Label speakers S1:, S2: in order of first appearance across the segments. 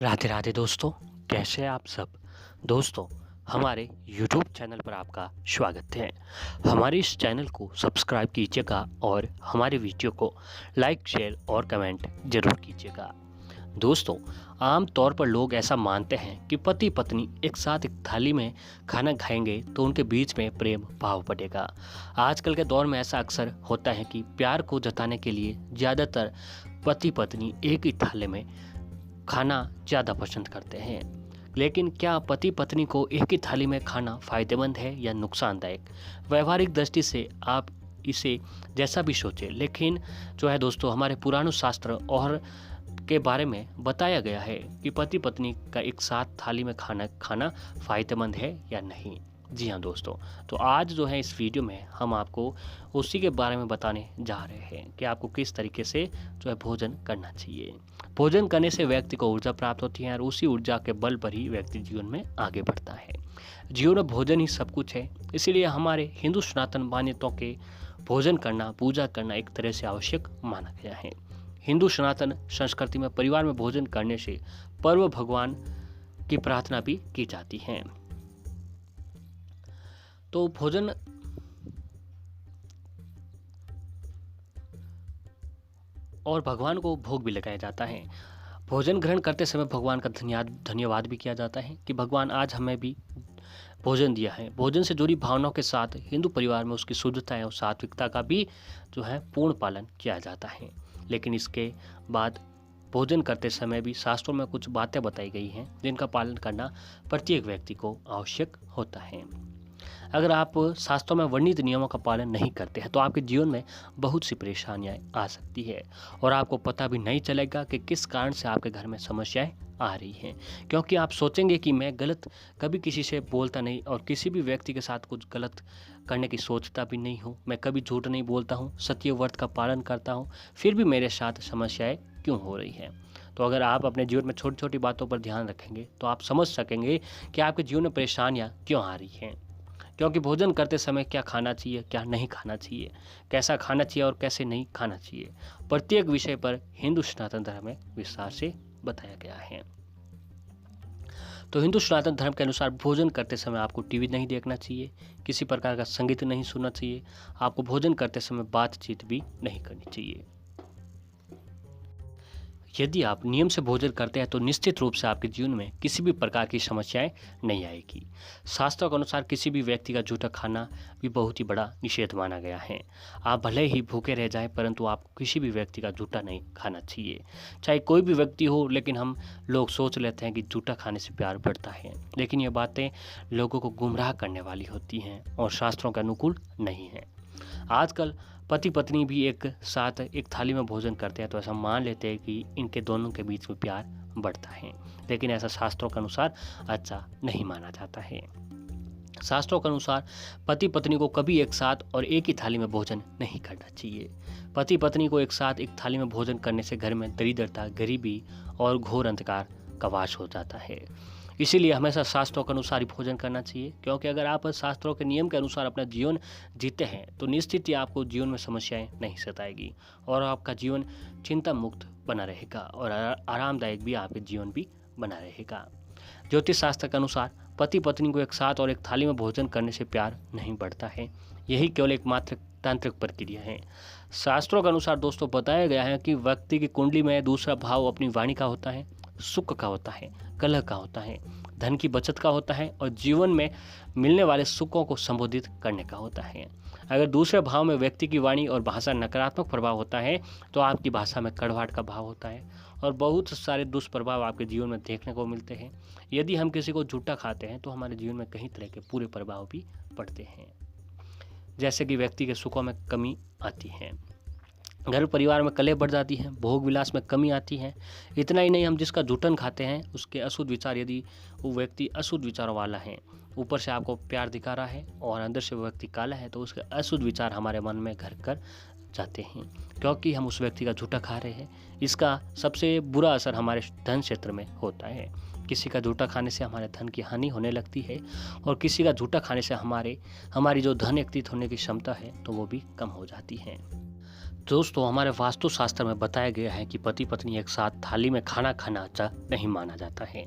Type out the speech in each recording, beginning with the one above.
S1: राधे राधे दोस्तों, कैसे हैं आप सब। दोस्तों, हमारे YouTube चैनल पर आपका स्वागत है। हमारे इस चैनल को सब्सक्राइब कीजिएगा और हमारे वीडियो को लाइक शेयर और कमेंट जरूर कीजिएगा। दोस्तों, आम तौर पर लोग ऐसा मानते हैं कि पति पत्नी एक साथ एक थाली में खाना खाएंगे तो उनके बीच में प्रेम भाव बढ़ेगा। आजकल के दौर में ऐसा अक्सर होता है कि प्यार को जताने के लिए ज़्यादातर पति पत्नी एक ही थाली में खाना ज़्यादा पसंद करते हैं। लेकिन क्या पति पत्नी को एक ही थाली में खाना फायदेमंद है या नुकसानदायक? व्यवहारिक दृष्टि से आप इसे जैसा भी सोचें, लेकिन जो है दोस्तों, हमारे पुराणों शास्त्र और के बारे में बताया गया है कि पति पत्नी का एक साथ थाली में खाना खाना फायदेमंद है या नहीं। जी हाँ दोस्तों, तो आज जो है इस वीडियो में हम आपको उसी के बारे में बताने जा रहे हैं कि आपको किस तरीके से जो है भोजन करना चाहिए। भोजन करने से व्यक्ति को ऊर्जा प्राप्त होती है और उसी ऊर्जा के बल पर ही व्यक्ति जीवन में आगे बढ़ता है। जीवन में भोजन ही सब कुछ है, इसीलिए हमारे हिंदू सनातन मान्यताओं के भोजन करना, पूजा करना एक तरह से आवश्यक माना गया है। हिंदू सनातन संस्कृति में परिवार में भोजन करने से पर्व भगवान की प्रार्थना भी की जाती है। तो भोजन और भगवान को भोग भी लगाया जाता है। भोजन ग्रहण करते समय भगवान का धन्यवाद भी किया जाता है कि भगवान आज हमें भी भोजन दिया है। भोजन से जुड़ी भावनाओं के साथ हिंदू परिवार में उसकी शुद्धता और सात्विकता का भी जो है पूर्ण पालन किया जाता है। लेकिन इसके बाद भोजन करते समय भी शास्त्रों में कुछ बातें बताई गई हैं जिनका पालन करना प्रत्येक व्यक्ति को आवश्यक होता है। अगर आप शास्त्रों में वर्णित नियमों का पालन नहीं करते हैं तो आपके जीवन में बहुत सी परेशानियां आ सकती है और आपको पता भी नहीं चलेगा कि किस कारण से आपके घर में समस्याएं आ रही हैं। क्योंकि आप सोचेंगे कि मैं गलत कभी किसी से बोलता नहीं और किसी भी व्यक्ति के साथ कुछ गलत करने की सोचता भी नहीं हूँ, मैं कभी झूठ नहीं बोलता हूँ, सत्य व्रत का पालन करता हूँ, फिर भी मेरे साथ समस्याएं क्यों हो रही हैं। तो अगर आप अपने जीवन में छोटी छोटी बातों पर ध्यान रखेंगे तो आप समझ सकेंगे कि आपके जीवन में परेशानियां क्यों आ रही हैं। क्योंकि भोजन करते समय क्या खाना चाहिए, क्या नहीं खाना चाहिए, कैसा खाना चाहिए और कैसे नहीं खाना चाहिए, प्रत्येक विषय पर हिंदू सनातन धर्म में विस्तार से बताया गया है। तो हिंदू सनातन धर्म के अनुसार भोजन करते समय आपको टीवी नहीं देखना चाहिए, किसी प्रकार का संगीत नहीं सुनना चाहिए, आपको भोजन करते समय बातचीत भी नहीं करनी चाहिए। यदि आप नियम से भोजन करते हैं तो निश्चित रूप से आपके जीवन में किसी भी प्रकार की समस्याएं नहीं आएगी। शास्त्रों के अनुसार किसी भी व्यक्ति का झूठा खाना भी बहुत ही बड़ा निषेध माना गया है। आप भले ही भूखे रह जाएं परंतु आपको किसी भी व्यक्ति का झूठा नहीं खाना चाहिए, चाहे कोई भी व्यक्ति हो। लेकिन हम लोग सोच लेते हैं कि झूठा खाने से प्यार बढ़ता है, लेकिन ये बातें लोगों को गुमराह करने वाली होती हैं और शास्त्रों के अनुकूल नहीं है। आजकल पति पत्नी भी एक साथ एक थाली में भोजन करते हैं तो ऐसा मान लेते हैं कि इनके दोनों के बीच में प्यार बढ़ता है, लेकिन ऐसा शास्त्रों के अनुसार अच्छा नहीं माना जाता है। शास्त्रों के अनुसार पति पत्नी को कभी एक साथ और एक ही थाली में भोजन नहीं करना चाहिए। पति पत्नी को एक साथ एक थाली में भोजन करने से घर में दरिद्रता, गरीबी और घोर अंधकार का वास हो जाता है। इसीलिए हमेशा शास्त्रों के अनुसार ही भोजन करना चाहिए, क्योंकि अगर आप शास्त्रों के नियम के अनुसार अपना जीवन जीते हैं तो निश्चित ही आपको जीवन में समस्याएं नहीं सताएगी और आपका जीवन चिंता मुक्त बना रहेगा और आरामदायक भी आपके जीवन भी बना रहेगा। ज्योतिष शास्त्र के अनुसार पति पत्नी को एक साथ और एक थाली में भोजन करने से प्यार नहीं बढ़ता है, यही केवल एकमात्र तांत्रिक प्रक्रिया है। शास्त्रों के अनुसार दोस्तों बताया गया है कि व्यक्ति की कुंडली में दूसरा भाव अपनी वाणी का होता है, सुख का होता है, कलह का होता है, धन की बचत का होता है और जीवन में मिलने वाले सुखों को संबोधित करने का होता है। अगर दूसरे भाव में व्यक्ति की वाणी और भाषा नकारात्मक प्रभाव होता है तो आपकी भाषा में कड़वाहट का भाव होता है और बहुत सारे दुष्प्रभाव आपके जीवन में देखने को मिलते हैं। यदि हम किसी को झूठा खाते हैं तो हमारे जीवन में कई तरह के पूरे प्रभाव भी पड़ते हैं, जैसे कि व्यक्ति के सुखों में कमी आती है, घर परिवार में कलह बढ़ जाती है, भोग विलास में कमी आती है। इतना ही नहीं, हम जिसका जूठन खाते हैं उसके अशुद्ध विचार, यदि वो व्यक्ति अशुद्ध विचारों वाला है, ऊपर से आपको प्यार दिखा रहा है और अंदर से वो व्यक्ति काला है, तो उसके अशुद्ध विचार हमारे मन में घर कर जाते हैं, क्योंकि हम उस व्यक्ति का झूठा खा रहे हैं। इसका सबसे बुरा असर हमारे धन क्षेत्र में होता है। किसी का झूठा खाने से हमारे धन की हानि होने लगती है और किसी का झूठा खाने से हमारी जो धन एकत्रित होने की क्षमता है तो वो भी कम हो जाती है। दोस्तों हमारे वास्तुशास्त्र में बताया गया है कि पति पत्नी एक साथ थाली में खाना खाना अच्छा नहीं माना जाता है।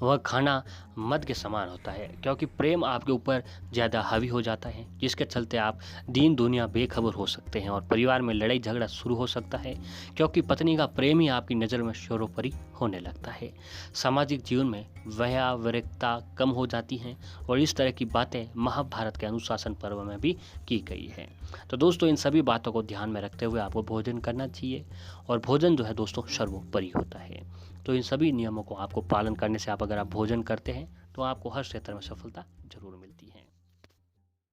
S1: वह खाना मद के समान होता है, क्योंकि प्रेम आपके ऊपर ज़्यादा हावी हो जाता है, जिसके चलते आप दीन दुनिया बेखबर हो सकते हैं और परिवार में लड़ाई झगड़ा शुरू हो सकता है, क्योंकि पत्नी का प्रेम ही आपकी नज़र में सर्वोपरि होने लगता है। सामाजिक जीवन में व्यावहारिकता कम हो जाती हैं और इस तरह की बातें महाभारत के अनुशासन पर्व में भी की गई है। तो दोस्तों इन सभी बातों को ध्यान में रखते हुए आपको भोजन करना चाहिए और भोजन जो है दोस्तों सर्वोपरि होता है। तो इन सभी नियमों को आपको पालन करने से अगर आप भोजन करते हैं तो आपको हर क्षेत्र में सफलता जरूर मिलेगी।